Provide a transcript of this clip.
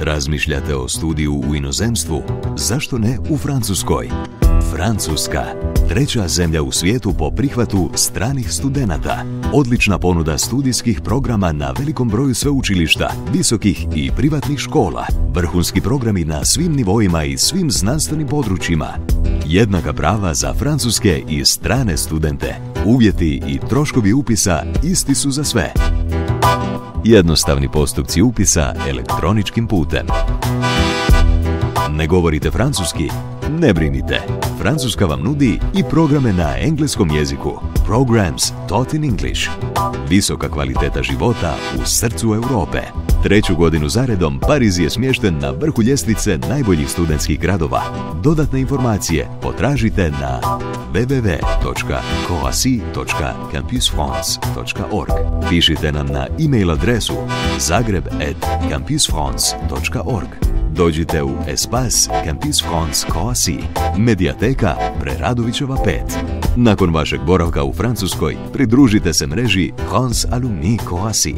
Razmišljate o studiju u inozemstvu? Zašto ne u Francuskoj? Francuska, treća zemlja u svijetu po prihvatu stranih studenata. Odlična ponuda studijskih programa na velikom broju sveučilišta, visokih i privatnih škola. Vrhunski programi na svim nivoima i svim znanstvenim područjima. Jednaka prava za francuske i strane studente. Uvjeti i troškovi upisa isti su za sve. Jednostavni postupci upisa elektroničkim putem. Ne govorite francuski? Ne brinite. Francuska vam nudi i programe na engleskom jeziku. Programs taught in English. Visoka kvaliteta života u srcu Europe. 3. godinu zaredom Pariz je smješten na vrhu ljestvice najboljih studentskih gradova. Dodatne informacije potražite na www.coassi.campusfrance.org. Pišite nam na e-mail adresu zagreb@campusfrance.org. Dođite u Espace Campus France Coassi, Medijateka Preradovićeva 5. Nakon vašeg boravka u Francuskoj, pridružite se mreži France Alumni Coassi.